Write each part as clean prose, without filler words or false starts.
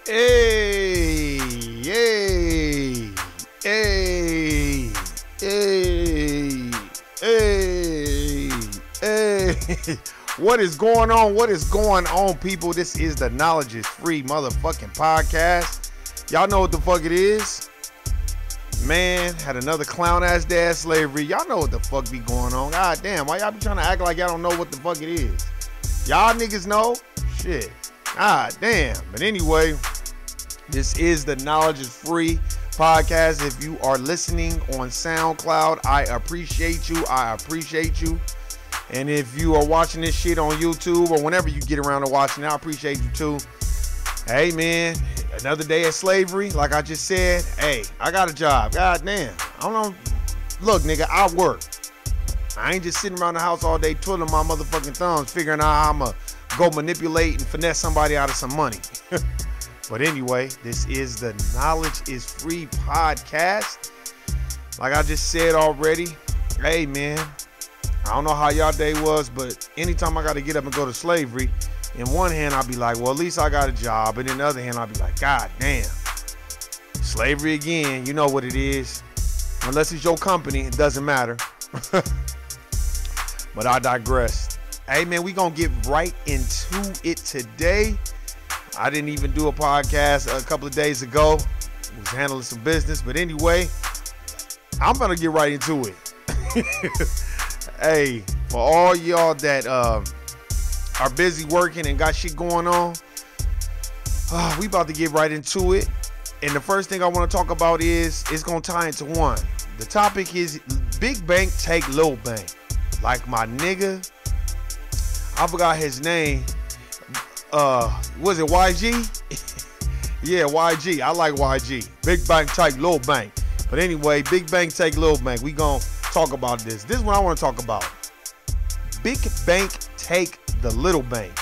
Hey, hey, hey, hey, hey, hey. What is going on? What is going on, people? This is the Knowledge is Free motherfucking podcast. Y'all know what the fuck it is. Man, had another clown-ass day at slavery. Y'all know what the fuck be going on. God damn, why y'all be trying to act like y'all don't know what the fuck it is? Y'all niggas know? Shit. God damn. But anyway, this is the Knowledge is Free podcast. If you are listening on SoundCloud, I appreciate you. And if you are watching this shit on YouTube or whenever you get around to watching it, I appreciate you too. Hey, man, another day of slavery. Like I just said, hey, I got a job. God damn. I don't know. Look, nigga, I work. I ain't just sitting around the house all day twiddling my motherfucking thumbs, figuring out how I'm going to go manipulate and finesse somebody out of some money. But anyway, this is the Knowledge is Free podcast. Like I just said already, hey, man, I don't know how y'all day was, but anytime I got to get up and go to slavery, in one hand, I'll be like, well, at least I got a job. And in the other hand, I'll be like, God damn, slavery again. You know what it is. Unless it's your company, it doesn't matter. But I digress. Hey, man, we going to get right into it today. I didn't even do a podcast a couple of days ago. I was handling some business. But anyway, I'm going to get right into it. Hey, for all y'all that are busy working and got shit going on, we about to get right into it. And the first thing I want to talk about is, it's going to tie into one. The topic is Big Bank take Lil Bank. Like my nigga, I forgot his name. Was it YG? Yeah, YG. I like YG. Big Bank take Lil Bank. But anyway, Big Bank take Lil Bank. We gonna talk about this. This is what I want to talk about. Big Bank take the Little Bank.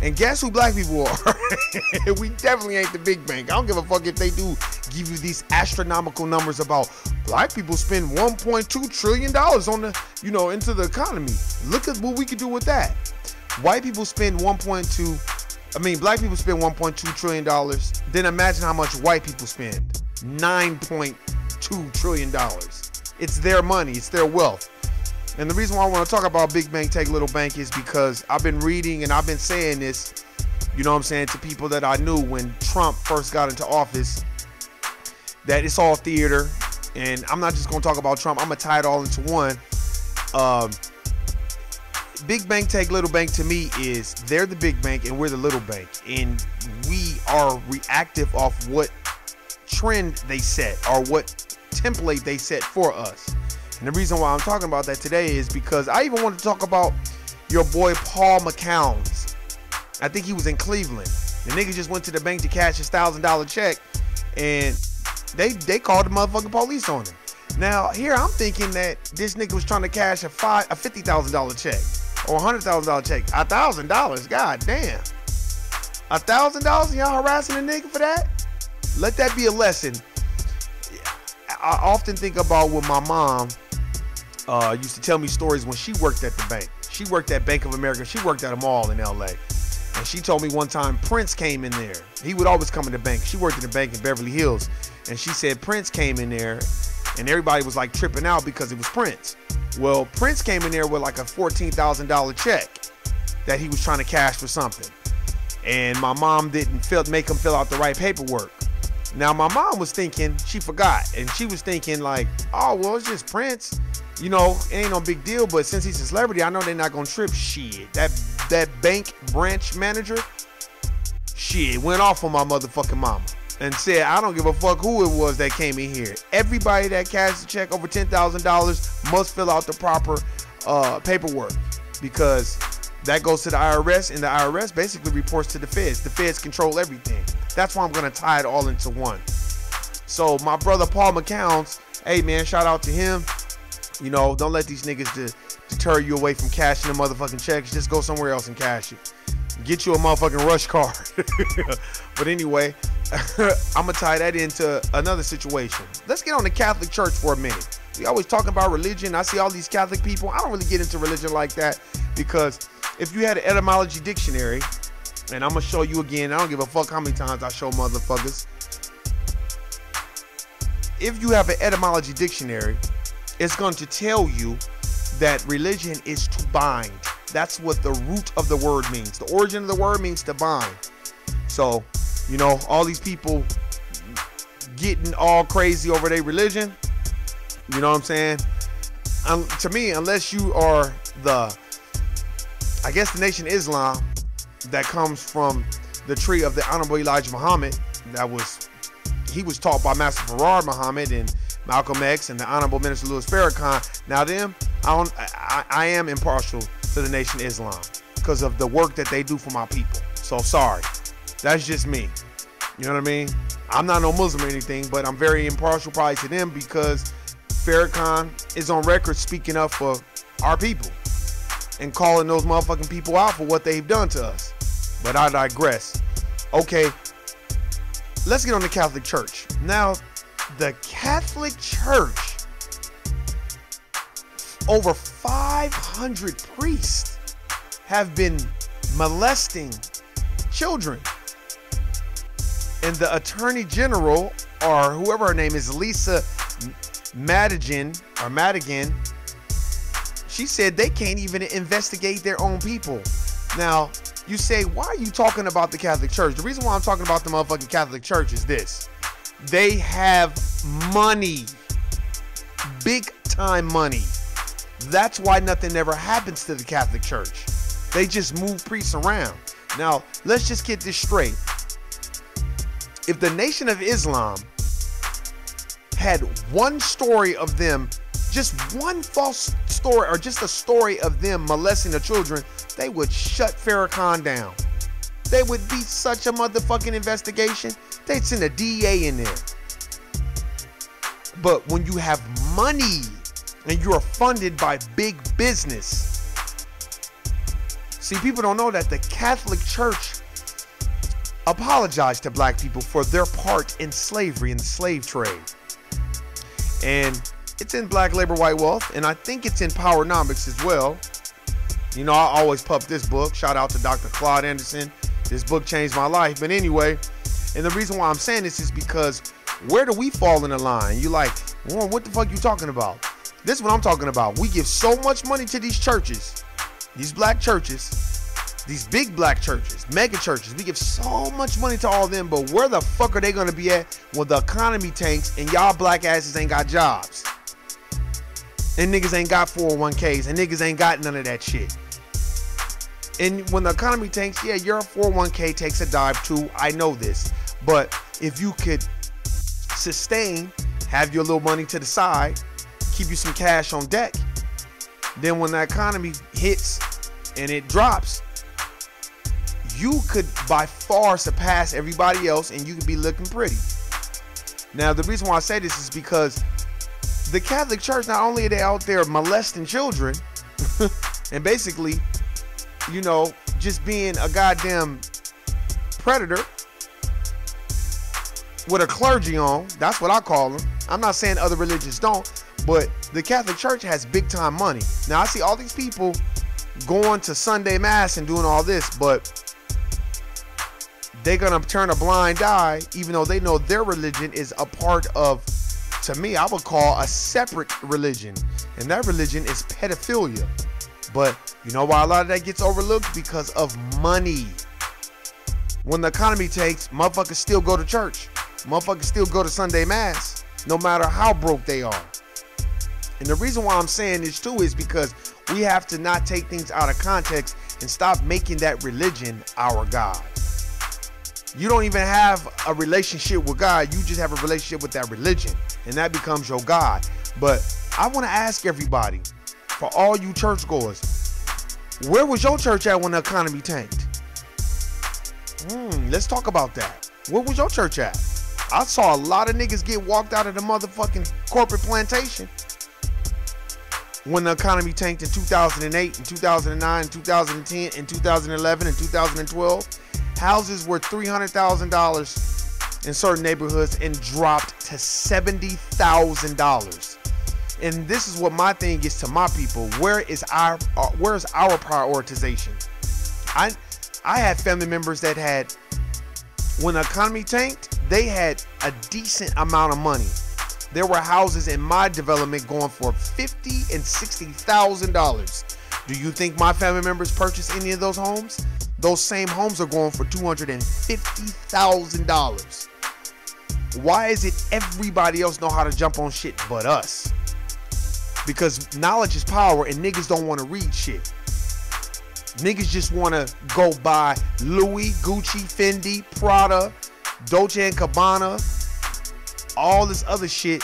And guess who black people are? We definitely ain't the big bank. I don't give a fuck if they do give you these astronomical numbers about black people spend $1.2 trillion on the, into the economy. Look at what we could do with that. White people spend black people spend $1.2 trillion. Then imagine how much white people spend. $9.2 trillion. It's their money. It's their wealth. And the reason why I want to talk about Big Bank take Little Bank is because I've been reading and I've been saying this, to people that I knew when Trump first got into office, that it's all theater. And I'm not just going to talk about Trump. I'm going to tie it all into one. Big Bank take Little Bank to me is they're the big bank and we're the little bank. And we are reactive off what trend they set or what template they set for us. And the reason why I'm talking about that today is because I even want to talk about your boy Paul McCown. I think he was in Cleveland. The nigga just went to the bank to cash his $1,000 check, and they called the motherfucking police on him. Now here I'm thinking that this nigga was trying to cash a $50,000 check or $100,000 check. $1,000, god damn. $1,000, y'all harassing a nigga for that? Let that be a lesson. I often think about when my mom used to tell me stories when she worked at the bank. She worked at Bank of America. She worked at a mall in LA. And she told me one time Prince came in there. He would always come in the bank. She worked in the bank in Beverly Hills. And she said Prince came in there and everybody was like tripping out because it was Prince. Well, Prince came in there with like a $14,000 check that he was trying to cash for something. And my mom didn't make him fill out the right paperwork. Now, my mom was thinking, she forgot, and she was thinking like, oh, well, it's just Prince. It ain't no big deal, but since he's a celebrity, I know they're not going to trip. Shit, that bank branch manager, shit, went off on my motherfucking mama and said, I don't give a fuck who it was that came in here. Everybody that cashed a check over $10,000 must fill out the proper paperwork because that goes to the IRS, and the IRS basically reports to the feds. The feds control everything. That's why I'm going to tie it all into one. So my brother Paul McCown, hey man, shout out to him. Don't let these niggas deter you away from cashing the motherfucking checks. Just go somewhere else and cash it. Get you a motherfucking rush card. But anyway, I'm going to tie that into another situation. Let's get on the Catholic Church for a minute. We always talk about religion. I see all these Catholic people. I don't really get into religion like that because if you had an etymology dictionary, And I'm gonna show you again. I don't give a fuck how many times I show motherfuckers. If you have an etymology dictionary, it's going to tell you that religion is to bind. That's what the root of the word means. The origin of the word means to bind. So, you know, all these people getting all crazy over their religion, you know what I'm saying? To me, unless you are I guess the Nation of Islam that comes from the tree of the Honorable Elijah Muhammad, he was taught by Master Farad Muhammad and Malcolm X and the Honorable Minister Louis Farrakhan. Now I am impartial to the Nation of Islam because of the work that they do for my people. So sorry, that's just me. You know what I mean? I'm not no Muslim or anything, but I'm very impartial probably to them because Farrakhan is on record speaking up for our people and calling those motherfucking people out for what they've done to us. But I digress. Okay, let's get on the Catholic Church. Now, the Catholic Church, over 500 priests have been molesting children. And the Attorney General, or whoever her name is, Lisa Madigan, she said they can't even investigate their own people. Now, you say, why are you talking about the Catholic Church? The reason why I'm talking about the motherfucking Catholic Church is this. They have money. Big time money. That's why nothing ever happens to the Catholic Church. They just move priests around. Now, let's just get this straight. If the Nation of Islam had one story of them, just one false story, or just a story of them molesting the children, they would shut Farrakhan down. They would be such a motherfucking investigation. They'd send a DA in there. But when you have money and you're funded by big business, see, people don't know that the Catholic Church apologized to black people for their part in slavery and the slave trade. And it's in Black Labor, White Wealth, and I think it's in Powernomics as well. You know, I always pump this book. Shout out to Dr. Claude Anderson. This book changed my life. But anyway, and the reason why I'm saying this is because where do we fall in the line? You like, Warren, what the fuck you talking about? This is what I'm talking about. We give so much money to these churches, these black churches, these big black churches, mega churches. We give so much money to all of them, but where the fuck are they going to be at when the economy tanks and y'all black asses ain't got jobs? And niggas ain't got 401ks and niggas ain't got none of that shit. And when the economy tanks, yeah, your 401k takes a dive too. I know this. But if you could sustain, have your little money to the side, keep you some cash on deck, then when the economy hits and it drops, you could by far surpass everybody else and you could be looking pretty. Now, the reason why I say this is because the Catholic Church, not only are they out there molesting children and basically, you know, just being a goddamn predator with a clergy on. That's what I call them. I'm not saying other religions don't, but the Catholic Church has big time money. Now, I see all these people going to Sunday Mass and doing all this, but they're going to turn a blind eye, even though they know their religion is a part of, to me, I would call a separate religion. And that religion is pedophilia. But you know why a lot of that gets overlooked? Because of money. When the economy takes, motherfuckers still go to church. Motherfuckers still go to Sunday Mass, no matter how broke they are. And the reason why I'm saying this too is because we have to not take things out of context and stop making that religion our God. You don't even have a relationship with God. You just have a relationship with that religion, and that becomes your God. But I want to ask everybody, for all you churchgoers, where was your church at when the economy tanked? Let's talk about that. Where was your church at? I saw a lot of niggas get walked out of the motherfucking corporate plantation when the economy tanked in 2008, and 2009, and 2010, and 2011, and 2012. Houses were $300,000 in certain neighborhoods and dropped to $70,000. And this is what my thing is to my people. Where's our prioritization? I had family members that had, when the economy tanked, they had a decent amount of money. There were houses in my development going for $50,000 and $60,000. Do you think my family members purchased any of those homes? Those same homes are going for $250,000. Why is it everybody else know how to jump on shit but us? Because knowledge is power and niggas don't want to read shit. Niggas just want to go buy Louis, Gucci, Fendi, Prada, Dolce & Gabbana, all this other shit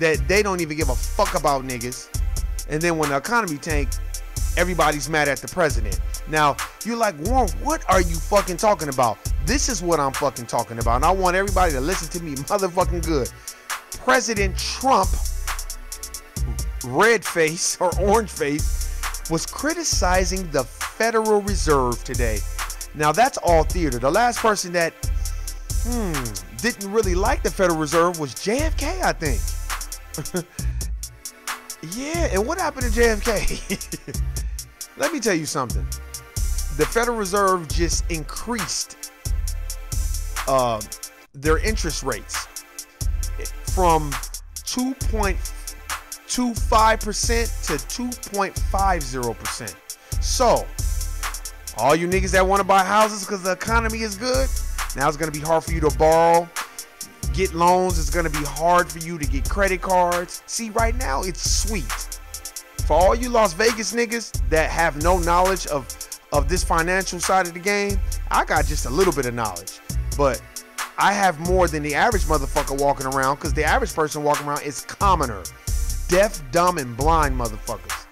that they don't even give a fuck about, niggas. And then when the economy tanked, everybody's mad at the president. Now, you're like, Warren, what are you fucking talking about? This is what I'm fucking talking about. And I want everybody to listen to me motherfucking good. President Trump, red face or orange face, was criticizing the Federal Reserve today. Now, that's all theater. The last person that didn't really like the Federal Reserve was JFK, I think. Yeah, and what happened to JFK? Let me tell you something. The Federal Reserve just increased their interest rates from 2.25% to 2.50%. So, all you niggas that want to buy houses because the economy is good, now it's going to be hard for you to borrow, get loans. It's going to be hard for you to get credit cards. See, right now, it's sweet. For all you Las Vegas niggas that have no knowledge of this financial side of the game, I got just a little bit of knowledge. But I have more than the average motherfucker walking around, because the average person walking around is commoner. Deaf, dumb, and blind motherfuckers.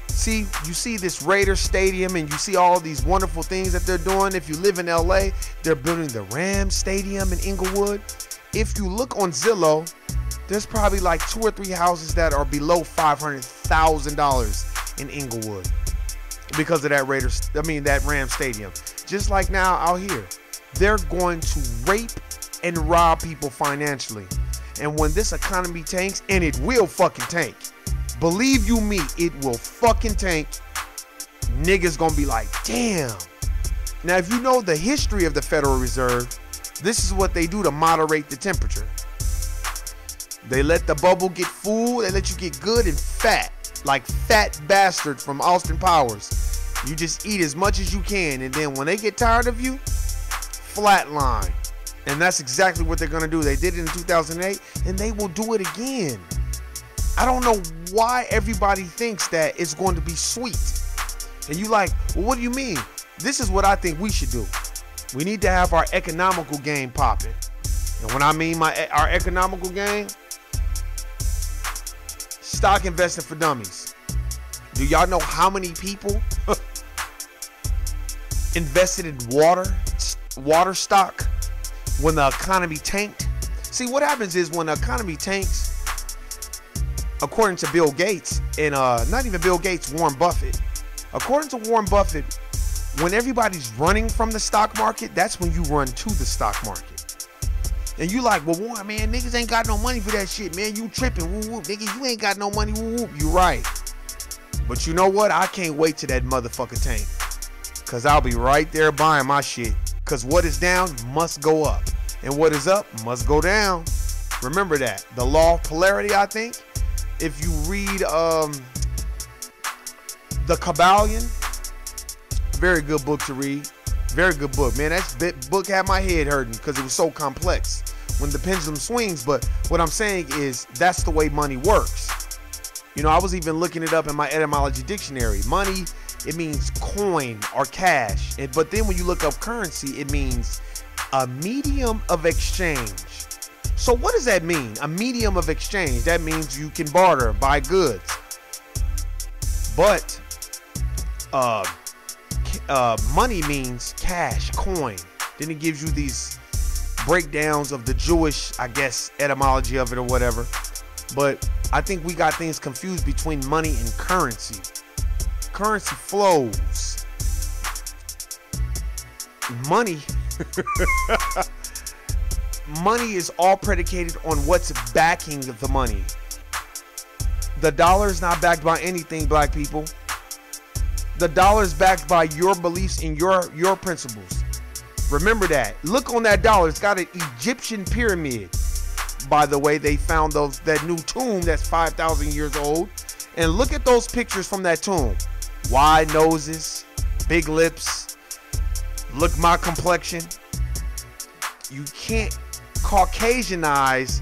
See, you see this Raiders stadium and you see all these wonderful things that they're doing. If you live in LA, they're building the Rams stadium in Inglewood. If you look on Zillow, there's probably like 2 or 3 houses that are below $500,000 in Inglewood because of that that Rams stadium. Just like now out here, they're going to rape and rob people financially. And when this economy tanks, and it will fucking tank, believe you me, it will fucking tank, niggas gonna be like, damn. Now, if you know the history of the Federal Reserve, this is what they do to moderate the temperature. They let the bubble get full. They let you get good and fat, like Fat Bastard from Austin Powers. You just eat as much as you can, and then when they get tired of you, flatline. And that's exactly what they're gonna do. They did it in 2008, and they will do it again. I don't know why everybody thinks that it's going to be sweet. And you like, well, what do you mean? This is what I think we should do. We need to have our economical game popping. And when I mean our economical game, stock investing for dummies. Do y'all know how many people invested in water stock when the economy tanked? See, what happens is when the economy tanks, according to Bill Gates, and not even Bill Gates, Warren Buffett. According to Warren Buffett, when everybody's running from the stock market, that's when you run to the stock market. And you like, well, Warren, man, niggas ain't got no money for that shit, man. You tripping, woo woo, nigga. You ain't got no money, woo woo. You right. But you know what? I can't wait till that motherfucker tank, because I'll be right there buying my shit. Because what is down must go up, and what is up must go down. Remember that. The law of polarity, I think. If you read The Kabbalion, very good book to read. Very good book, man. That book had my head hurting because it was so complex when the pendulum swings. But what I'm saying is that's the way money works. You know, I was even looking it up in my etymology dictionary. Money, it means coin or cash. But then when you look up currency, it means a medium of exchange. So what does that mean? A medium of exchange. That means you can barter, buy goods. But money means cash, coin. Then it gives you these breakdowns of the Jewish, I guess, etymology of it or whatever. But I think we got things confused between money and currency. Currency flows. Money money is all predicated on what's backing the money. The dollar is not backed by anything, black people. The dollar is backed by your beliefs and your principles. Remember that. Look on that dollar. It's got an Egyptian pyramid. By the way, they found that new tomb that's 5,000 years old. And look at those pictures from that tomb. Wide noses, big lips. Look my complexion. You can't Caucasianize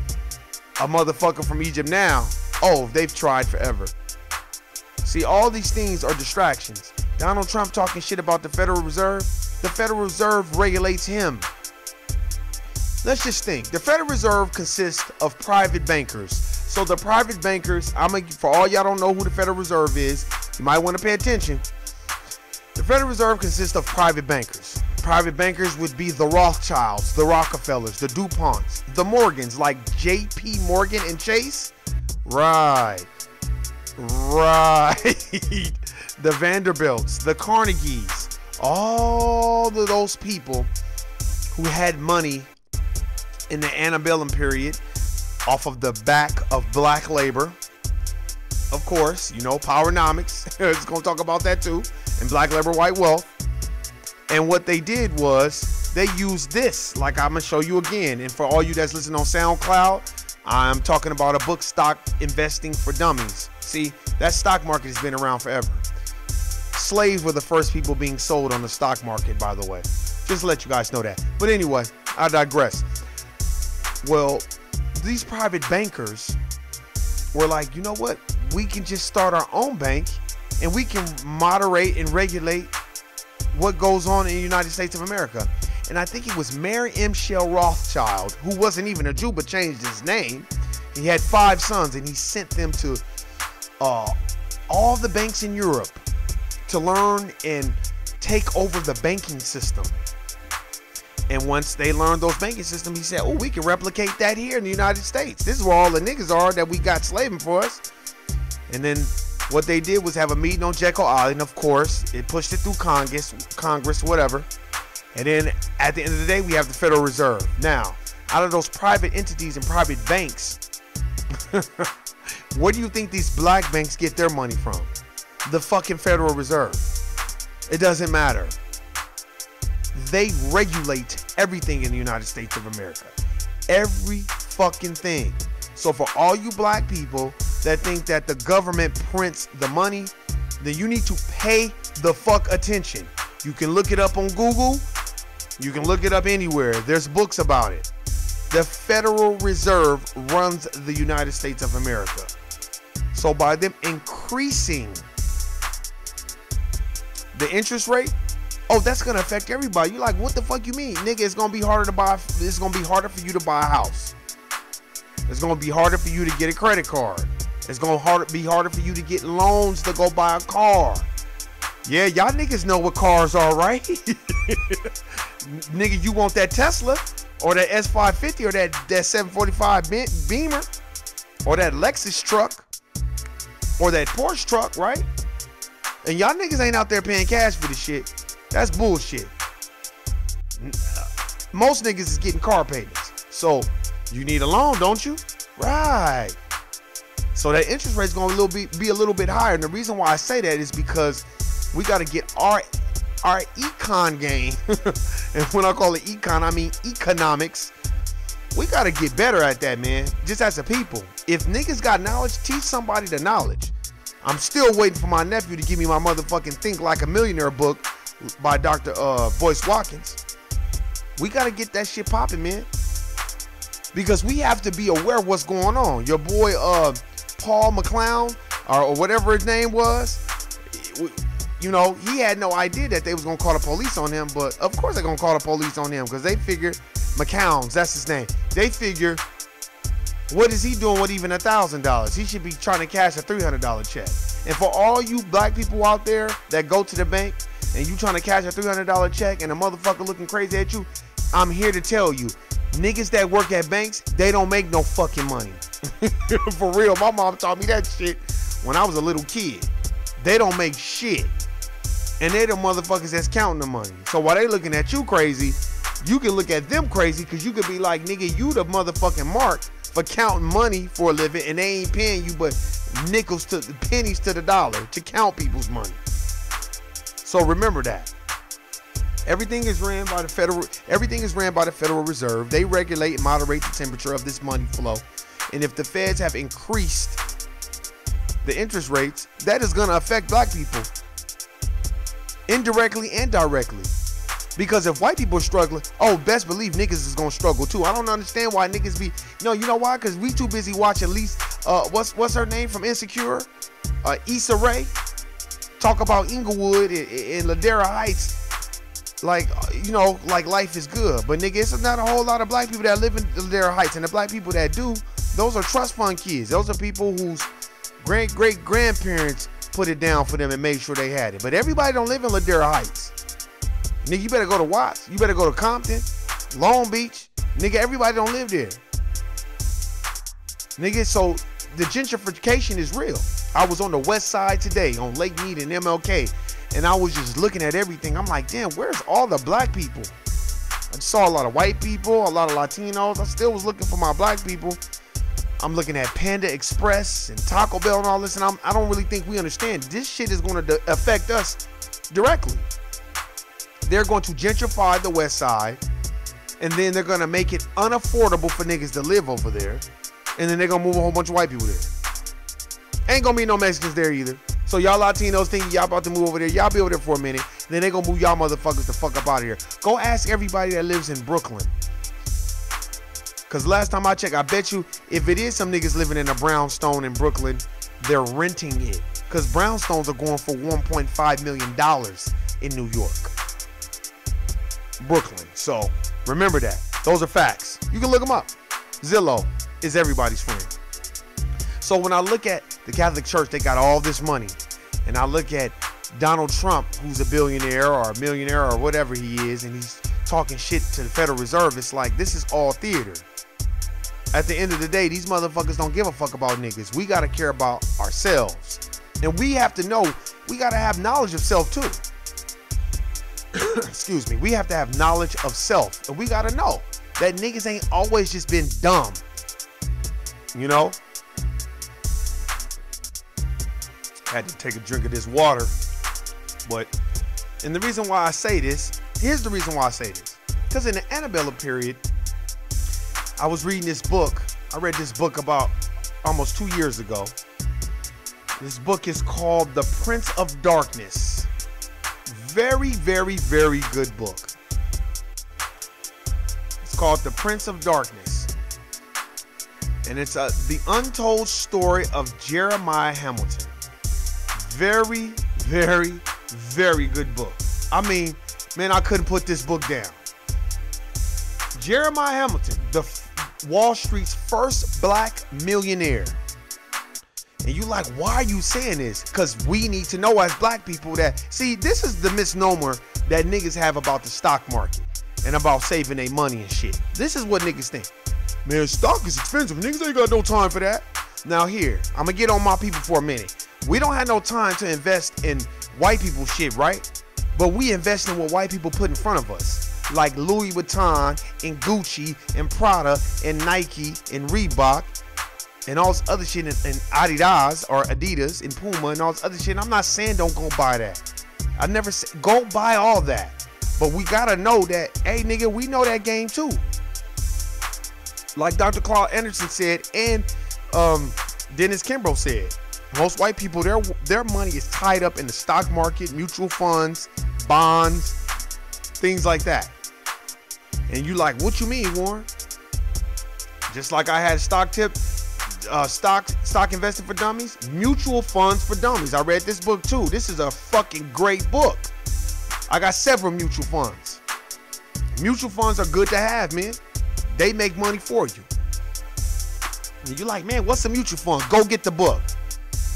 a motherfucker from Egypt now. Oh, they've tried forever. See, all these things are distractions. Donald Trump talking shit about the Federal Reserve. The Federal Reserve regulates him. Let's just think. The Federal Reserve consists of private bankers. So the private bankers, for all y'all don't know who the Federal Reserve is, you might want to pay attention. The Federal Reserve consists of private bankers. Private bankers would be the Rothschilds, the Rockefellers, the DuPonts, the Morgans, like J.P. Morgan and Chase. Right. The Vanderbilts, the Carnegies, all of those people who had money in the antebellum period off of the back of black labor. Of course, you know, Powernomics. It's going to talk about that too. And black labor, white wealth. And what they did was they used this, like I'm going to show you again. And for all you that's listening on SoundCloud, I'm talking about a book, Stock Investing for Dummies. See, that stock market has been around forever. Slaves were the first people being sold on the stock market, by the way. Just to let you guys know that. But anyway, I digress. Well, these private bankers were like, you know what? We can just start our own bank and we can moderate and regulate what goes on in the United States of America. And I think it was Mary M. Shell Rothschild, who wasn't even a Jew but changed his name. He had 5 sons and he sent them to all the banks in Europe to learn and take over the banking system. And once they learned those banking systems, he said, oh, we can replicate that here in the United States. This is where all the niggas are that we got slaving for us. And then what they did was have a meeting on Jekyll Island, of course. It pushed it through Congress, whatever. And then at the end of the day, we have the Federal Reserve. Now, out of those private entities and private banks, where do you think these black banks get their money from? The fucking Federal Reserve. It doesn't matter. They regulate everything in the United States of America. Every fucking thing. So for all you black people that think that the government prints the money, then you need to pay the fuck attention. You can look it up on Google. You can look it up anywhere. There's books about it. The Federal Reserve runs the United States of America. So by them increasing the interest rate, oh, that's gonna affect everybody. You're like, what the fuck you mean? Nigga, it's gonna be harder to buy. It's gonna be harder for you to buy a house. It's gonna be harder for you to get a credit card. It's gonna be harder for you to get loans to go buy a car. Yeah, y'all niggas know what cars are, right? Nigga, you want that Tesla or that S550 or that 745 Beamer or that Lexus truck or that Porsche truck, right? And y'all niggas ain't out there paying cash for this shit. That's bullshit. Most niggas is getting car payments. So you need a loan, don't you? Right. So that interest rate's gonna be a little bit higher. And the reason why I say that is because we got to get our econ game. And when I call it econ, I mean economics. We got to get better at that, man. Just as a people. If niggas got knowledge, teach somebody the knowledge. I'm still waiting for my nephew to give me my motherfucking Think Like a Millionaire book by Dr. Boyce Watkins. We got to get that shit popping, man. Because we have to be aware of what's going on. Your boy Paul McClown, or whatever his name was, you know, he had no idea that they was going to call the police on him. But of course they're going to call the police on him because they figure, McCown's, that's his name. They figure, what is he doing with even $1,000? He should be trying to cash a $300 check. And for all you black people out there that go to the bank and you trying to cash a $300 check and a motherfucker looking crazy at you, I'm here to tell you, niggas that work at banks, they don't make no fucking money. For real, my mom taught me that shit when I was a little kid. They don't make shit. And they the motherfuckers that's counting the money. So while they looking at you crazy, you can look at them crazy because you could be like, nigga, you the motherfucking mark for counting money for a living and they ain't paying you but nickels to pennies to the dollar to count people's money. So remember that. Everything is ran by the Federal Reserve. They regulate and moderate the temperature of this money flow. And if the feds have increased the interest rates, that is going to affect black people indirectly and directly. Because if white people are struggling, oh, best believe niggas is going to struggle too. I don't understand why niggas be, you know why? Because we too busy watching what's her name from Insecure? Issa Rae. Talk about Inglewood and Ladera Heights. Like, like life is good. But nigga, it's not a whole lot of black people that live in Ladera Heights. And the black people that do, those are trust fund kids. Those are people whose great-great-grandparents put it down for them and made sure they had it. But everybody don't live in Ladera Heights. Nigga, you better go to Watts. You better go to Compton, Long Beach. Nigga, everybody don't live there. Nigga, so the gentrification is real. I was on the west side today on Lake Mead and MLK. And I was just looking at everything. I'm like, damn, where's all the black people? I saw a lot of white people, a lot of Latinos. I still was looking for my black people. I'm looking at Panda Express and Taco Bell and all this. And I don't really think we understand. This shit is going to affect us directly. They're going to gentrify the west side. And then they're going to make it unaffordable for niggas to live over there. And then they're going to move a whole bunch of white people there. Ain't going to be no Mexicans there either. So y'all Latinos think y'all about to move over there. Y'all be over there for a minute. Then they gonna move y'all motherfuckers the fuck up out of here. Go ask everybody that lives in Brooklyn. Cause last time I checked, I bet you if it is some niggas living in a brownstone in Brooklyn, they're renting it. Cause brownstones are going for $1.5 million in New York. Brooklyn. So remember that. Those are facts. You can look them up. Zillow is everybody's friend. So when I look at the Catholic Church, they got all this money. And I look at Donald Trump, who's a billionaire or a millionaire or whatever he is, and he's talking shit to the Federal Reserve. It's like, this is all theater. At the end of the day, these motherfuckers don't give a fuck about niggas. We got to care about ourselves. And we have to know, we got to have knowledge of self too. Excuse me. We have to have knowledge of self. And we got to know that niggas ain't always just been dumb. You know? Had to take a drink of this water. And the reason why I say this, here's the reason why I say this. Because in the antebellum period, I was reading this book. I read this book about almost 2 years ago. This book is called The Prince of Darkness. Very, very, very good book. It's called The Prince of Darkness. And it's the untold story of Jeremiah Hamilton. Very, very, very good book. I mean, man, I couldn't put this book down. Jeremiah Hamilton, Wall Street's first black millionaire. And you like, why are you saying this? Because we need to know as black people that, see, this is the misnomer that niggas have about the stock market and about saving their money and shit. This is what niggas think. Man, stock is expensive. Niggas ain't got no time for that. Now here, I'm going to get on my people for a minute. We don't have no time to invest in white people shit, right? But we invest in what white people put in front of us. Like Louis Vuitton and Gucci and Prada and Nike and Reebok and all this other shit and Adidas or Adidas and Puma and all this other shit. I'm not saying don't go buy that. I never say go buy all that. But we gotta know that, hey nigga, we know that game too. Like Dr. Claude Anderson said and Dennis Kimbrough said. Most white people, their money is tied up in the stock market, mutual funds, bonds, things like that. And you like, what you mean, Warren? Just like I had stock investing for dummies, mutual funds for dummies. I read this book too. This is a fucking great book. I got several mutual funds. Mutual funds are good to have, man. They make money for you. And you're like, man, what's a mutual fund? Go get the book.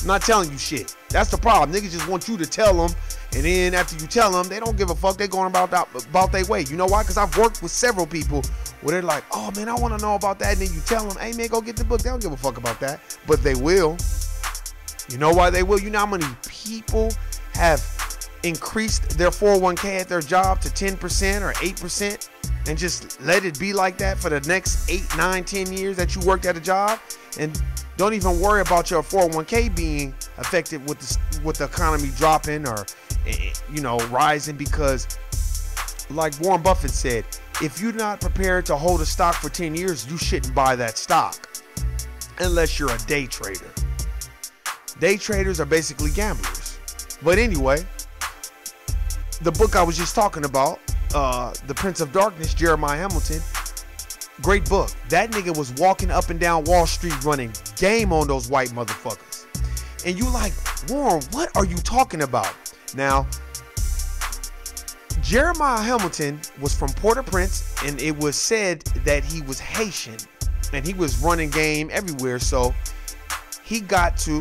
I'm not telling you shit. That's the problem. Niggas just want you to tell them, and then after you tell them, they don't give a fuck. They going about their way. You know why? Because I've worked with several people where they're like, oh man, I want to know about that. And then you tell them, hey man, go get the book. They don't give a fuck about that. But they will. You know why they will? You know how many people have increased their 401k at their job to 10% or 8% and just let it be like that for the next 8, 9, 10 years that you worked at a job, and don't even worry about your 401k being affected with the economy dropping or rising because, like Warren Buffett said, if you're not prepared to hold a stock for 10 years, you shouldn't buy that stock unless you're a day trader. Day traders are basically gamblers. But anyway, the book I was just talking about, The Prince of Darkness, Jeremiah Hamilton, great book. That nigga was walking up and down Wall Street running game on those white motherfuckers. And you like, Warren, what are you talking about? Now, Jeremiah Hamilton was from Port-au-Prince, and it was said that he was Haitian, and he was running game everywhere. So he got to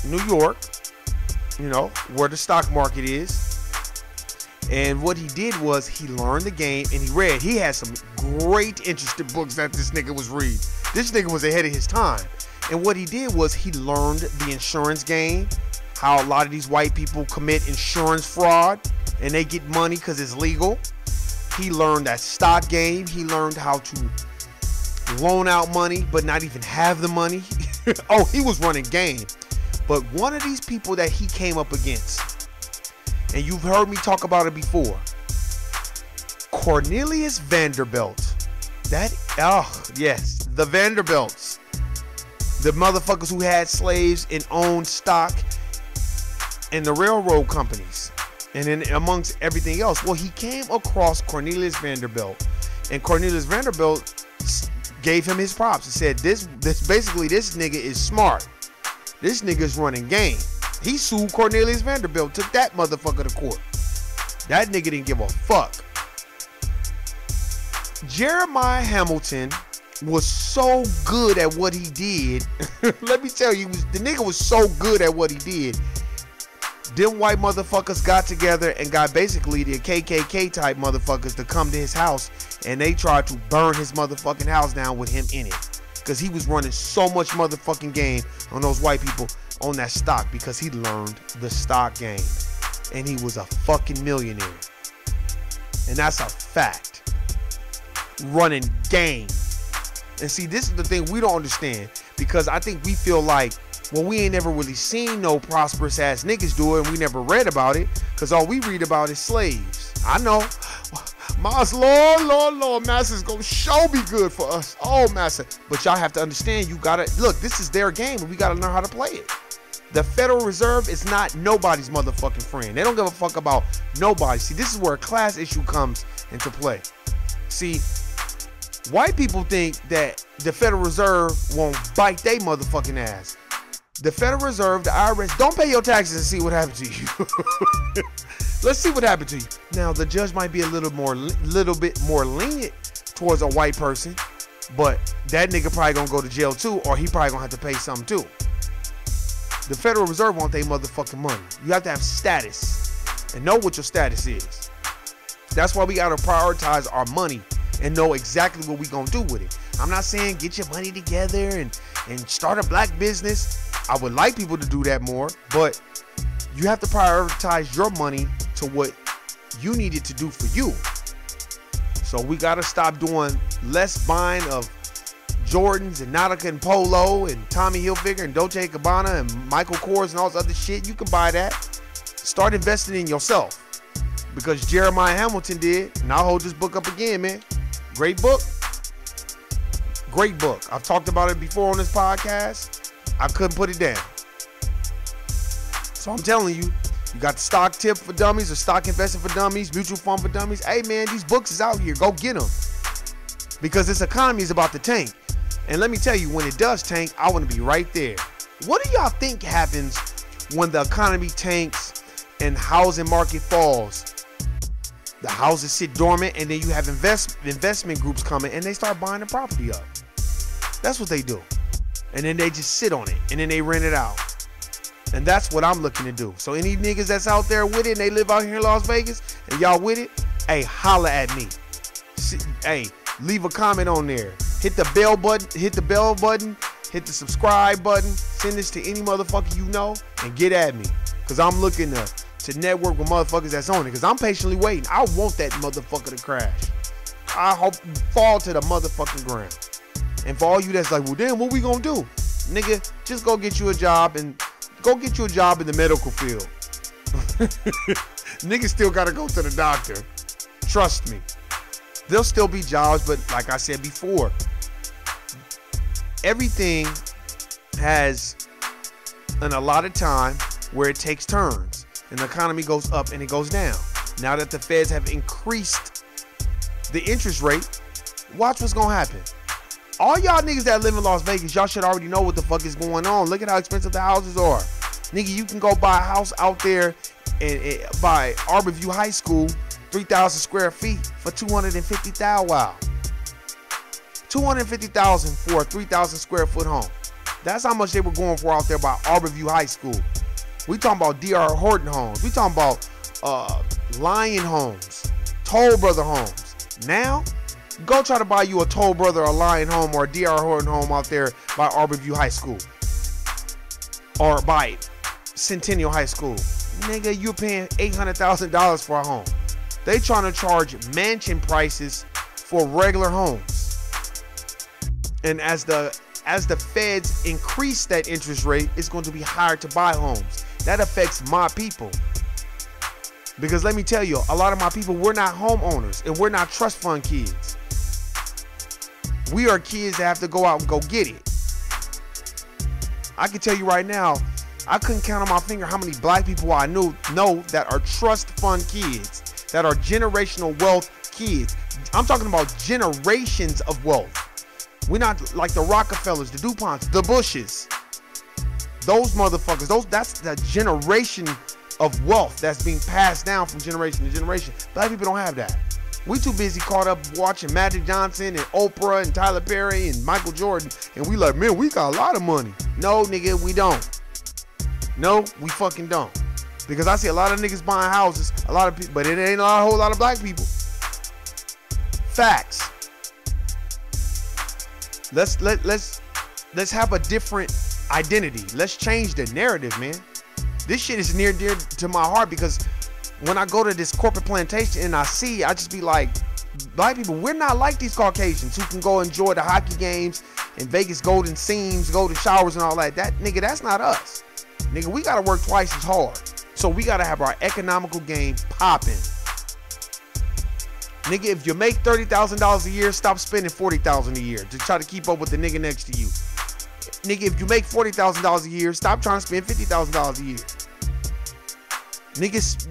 New York, where the stock market is. And what he did was he learned the game and he read. He had some great interesting books that this nigga was reading. This nigga was ahead of his time. And what he did was he learned the insurance game, how a lot of these white people commit insurance fraud and they get money because it's legal. He learned that stock game. He learned how to loan out money but not even have the money. Oh, he was running game. But one of these people that he came up against, and you've heard me talk about it before, Cornelius Vanderbilt. Yes, the Vanderbilts. The motherfuckers who had slaves and owned stock in the railroad companies. And then amongst everything else. Well, he came across Cornelius Vanderbilt. And Cornelius Vanderbilt gave him his props. He said, this nigga is smart. This nigga's running game. He sued Cornelius Vanderbilt, took that motherfucker to court. That nigga didn't give a fuck. Jeremiah Hamilton was so good at what he did. Let me tell you, the nigga was so good at what he did. Them white motherfuckers got together and got basically the KKK type motherfuckers to come to his house, and they tried to burn his motherfucking house down with him in it. Because he was running so much motherfucking game on those white people on that stock, because he learned the stock game. And he was a fucking millionaire. And that's a fact. Running game. And see, this is the thing we don't understand, because I think we feel like, well, we ain't never really seen no prosperous ass niggas do it, and we never read about it, because all we read about is slaves. I know. Mas, Lord, Master's gonna show be good for us. Oh, Master. But y'all have to understand, you gotta, look, this is their game, and we gotta learn how to play it. The Federal Reserve is not nobody's motherfucking friend. They don't give a fuck about nobody. See, this is where a class issue comes into play. See, white people think that the Federal Reserve won't bite they motherfucking ass. The Federal Reserve, the IRS, don't pay your taxes and see what happens to you. Let's see what happened to you. Now, the judge might be a little bit more lenient towards a white person, but that nigga probably gonna go to jail too, or he probably gonna have to pay something too. The Federal Reserve want their motherfucking money. You have to have status and know what your status is. That's why we gotta prioritize our money and know exactly what we gonna do with it. I'm not saying get your money together and start a black business. I would like people to do that more, but you have to prioritize your money to what you need it to do for you. So we gotta stop doing less buying of Jordans and Nautica and Polo and Tommy Hilfiger and Dolce & Gabbana and Michael Kors and all this other shit. You can buy that. Start investing in yourself, because Jeremiah Hamilton did. And I'll hold this book up again, man. Great book. Great book. I've talked about it before on this podcast. I couldn't put it down. So I'm telling you, you got the stock tip for dummies or stock investing for dummies, mutual fund for dummies. Hey man, these books is out here. Go get them. Because this economy is about to tank. And let me tell you, when it does tank, I want to be right there. What do y'all think happens when the economy tanks and housing market falls? The houses sit dormant, and then you have investment groups coming and they start buying the property up. That's what they do. And then they just sit on it and then they rent it out. And that's what I'm looking to do. So any niggas that's out there with it and they live out here in Las Vegas and y'all with it, hey, holla at me. Hey, leave a comment on there. Hit the bell button, hit the subscribe button, send this to any motherfucker you know, and get at me. Because I'm looking to network with motherfuckers that's on it. Because I'm patiently waiting. I want that motherfucker to crash. I hope fall to the motherfucking ground. And for all you that's like, well, damn, what we gonna do? Nigga, just go get you a job and go get you a job in the medical field. Niggas still gotta go to the doctor. Trust me. There'll still be jobs, but like I said before, everything has an allotted time where it takes turns. And the economy goes up and it goes down. Now that the feds have increased the interest rate, watch what's gonna happen. All y'all niggas that live in Las Vegas, y'all should already know what the fuck is going on. Look at how expensive the houses are. Nigga, you can go buy a house out there and by Arborview High School, 3,000 square feet for $250,000. Wow. $250,000 for a 3,000 square foot home. That's how much they were going for out there by Arborview High School. We talking about D.R. Horton homes. We talking about Lion homes, Toll Brother homes. Now, go try to buy you a Toll Brother, a Lion home, or a D.R. Horton home out there by Arborview High School. Or by Centennial High School. Nigga, you're paying $800,000 for a home. They trying to charge mansion prices for regular homes. And as the feds increase that interest rate, it's going to be higher to buy homes. That affects my people. Because let me tell you, a lot of my people, we're not homeowners and we're not trust fund kids. We are kids that have to go out and go get it. I can tell you right now, I couldn't count on my finger how many black people I know that are trust fund kids, that are generational wealth kids. I'm talking about generations of wealth. We're not like the Rockefellers, the DuPonts, the Bushes. Those motherfuckers, that's the generation of wealth that's being passed down from generation to generation. Black people don't have that. We too busy caught up watching Magic Johnson and Oprah and Tyler Perry and Michael Jordan, and we like, man, we got a lot of money. No, nigga, we don't. No, we fucking don't. Because I see a lot of niggas buying houses, a lot of people, but it ain't a whole lot of black people. Facts. Let's have a different identity. Let's change the narrative, man. This shit is near dear to my heart because when I go to this corporate plantation and I just be like, black people, we're not like these Caucasians who can go enjoy the hockey games and Vegas golden seams, golden showers and all that. Nigga, that's not us. Nigga, we gotta work twice as hard. So we gotta have our economical game popping. Nigga, if you make $30,000 a year, stop spending $40,000 a year to try to keep up with the nigga next to you. Nigga, if you make $40,000 a year, stop trying to spend $50,000 a year. Niggas,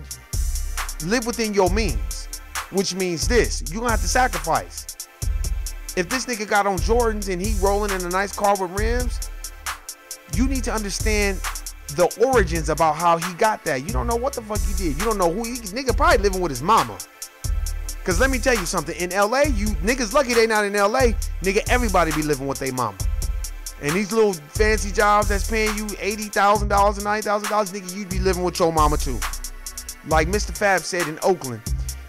live within your means, which means this: you gonna have to sacrifice. If this nigga got on Jordans and he rolling in a nice car with rims, you need to understand the origins about how he got that. You don't know what the fuck he did. You don't know who nigga probably living with his mama. Cause let me tell you something, in LA, you niggas lucky they not in LA, nigga, everybody be living with their mama. And these little fancy jobs that's paying you $80,000 and $90,000, nigga, you'd be living with your mama too. Like Mr. Fab said in Oakland,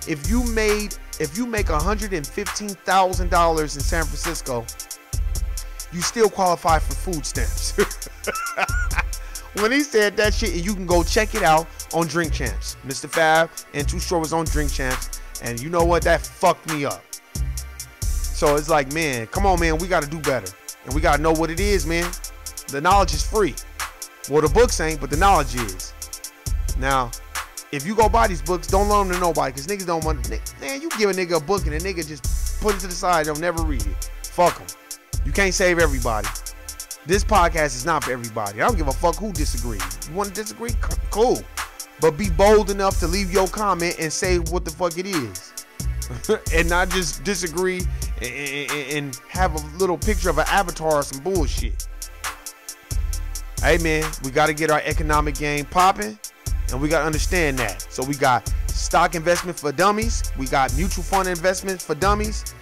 if you make $115,000 in San Francisco, you still qualify for food stamps. When he said that shit, and you can go check it out on Drink Champs. Mr. Fab and Too Short was on Drink Champs, and you know what? That fucked me up. So it's like, man, come on, man, we got to do better. And we got to know what it is, man. The knowledge is free. Well, the books ain't, but the knowledge is. Now, if you go buy these books, don't loan them to nobody, because niggas don't want, man, you give a nigga a book and a nigga just put it to the side, they'll never read it. Fuck them. You can't save everybody. This podcast is not for everybody. I don't give a fuck who disagrees. You want to disagree? Cool. But be bold enough to leave your comment and say what the fuck it is. And not just disagree and have a little picture of an avatar or some bullshit. Hey, man, we got to get our economic game popping, and we got to understand that. So we got stock investment for dummies. We got mutual fund investment for dummies.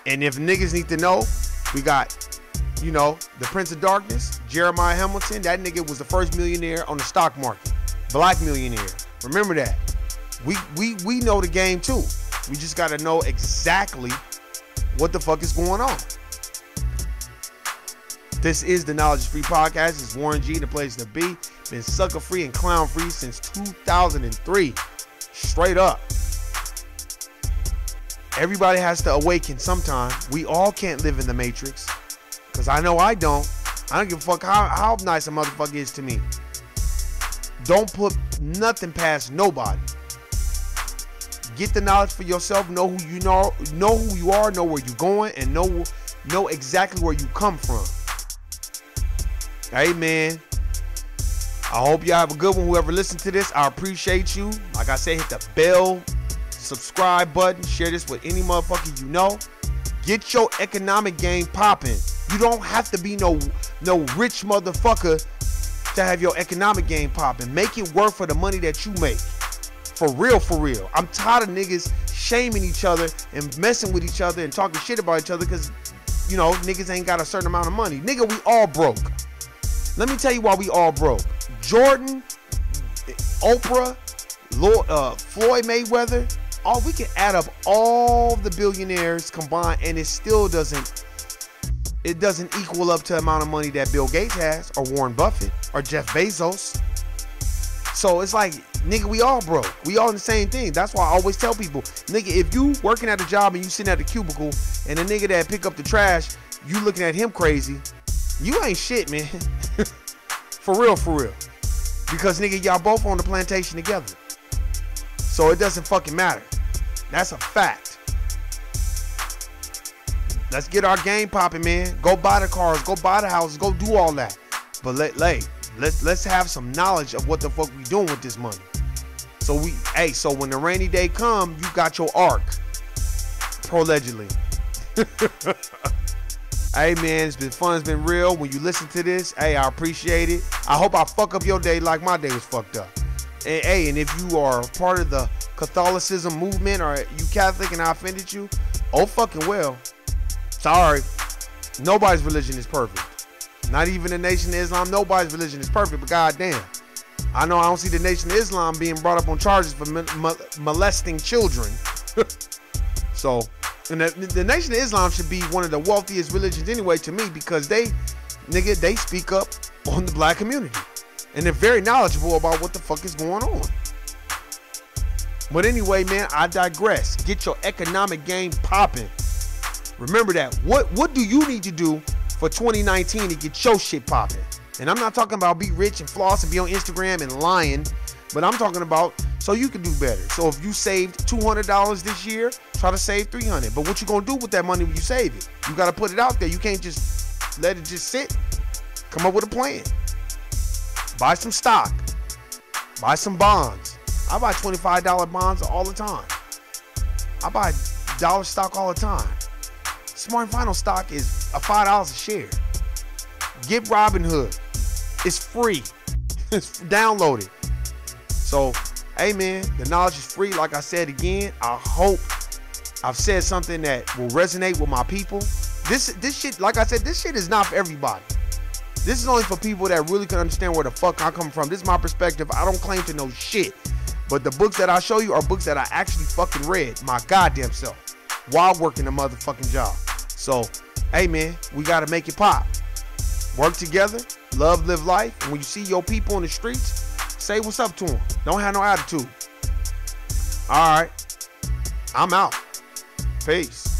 And if niggas need to know, we got, you know, the Prince of Darkness, Jeremiah Hamilton. That nigga was the first millionaire on the stock market. Black millionaire. Remember that. We know the game too. We just got to know exactly what the fuck is going on. This is the Knowledge is Free podcast. It's Warren G, the place to be. Been sucker free and clown free since 2003. Straight up. Everybody has to awaken sometime. We all can't live in the Matrix. Because I know I don't. I don't give a fuck how nice a motherfucker is to me. Don't put nothing past nobody. Get the knowledge for yourself. Know who you know who you are, know where you're going, and know exactly where you come from. Hey, man. I hope y'all have a good one. Whoever listened to this, I appreciate you. Like I said, hit the bell, subscribe button, share this with any motherfucker you know. Get your economic game popping. You don't have to be no rich motherfucker to have your economic game popping. Make it work for the money that you make. For real, for real. I'm tired of niggas shaming each other and messing with each other and talking shit about each other because, you know, niggas ain't got a certain amount of money. Nigga, we all broke. Let me tell you why we all broke. Jordan, Oprah, Floyd Mayweather, we can add up all the billionaires combined and it still doesn't equal up to the amount of money that Bill Gates has, or Warren Buffett, or Jeff Bezos. So it's like, nigga, we all broke. We all in the same thing. That's why I always tell people, nigga, if you working at a job and you sitting at the cubicle and the nigga that pick up the trash, you looking at him crazy, you ain't shit, man. For real, for real. Because, nigga, y'all both on the plantation together. So it doesn't fucking matter. That's a fact. Let's get our game popping, man. Go buy the cars, go buy the houses, go do all that. But let's have some knowledge of what the fuck we doing with this money. So so when the rainy day come, you got your ark. Allegedly. Hey, man, it's been fun. It's been real. When you listen to this, hey, I appreciate it. I hope I fuck up your day like my day was fucked up. And, hey, and if you are part of the Catholicism movement or you Catholic and I offended you, oh fucking well. Sorry. Nobody's religion is perfect. Not even the Nation of Islam. Nobody's religion is perfect, but goddamn. I know I don't see the Nation of Islam being brought up on charges for molesting children. So, and the Nation of Islam should be one of the wealthiest religions anyway to me, because they speak up on the black community. And they're very knowledgeable about what the fuck is going on. But anyway, man, I digress. Get your economic game popping. Remember that. What do you need to do for 2019 to get your shit popping? And I'm not talking about be rich and floss and be on Instagram and lying, but I'm talking about so you can do better. So if you saved $200 this year, try to save $300. But what you gonna do with that money when you save it? You gotta put it out there. You can't just let it just sit. Come up with a plan. Buy some stock. Buy some bonds. I buy $25 bonds all the time. I buy dollar stock all the time. Smart & Final stock is $5 a share. Get Robinhood. It's free. It's download it. So, hey man, the knowledge is free. Like I said again, I hope I've said something that will resonate with my people. This shit, like I said, this shit is not for everybody. This is only for people that really can understand where the fuck I come from. This is my perspective. I don't claim to know shit. But the books that I show you are books that I actually fucking read my goddamn self while working a motherfucking job. So, hey man, we gotta make it pop. Work together, love, live life. And when you see your people in the streets, say what's up to them. Don't have no attitude. All right, I'm out. Peace.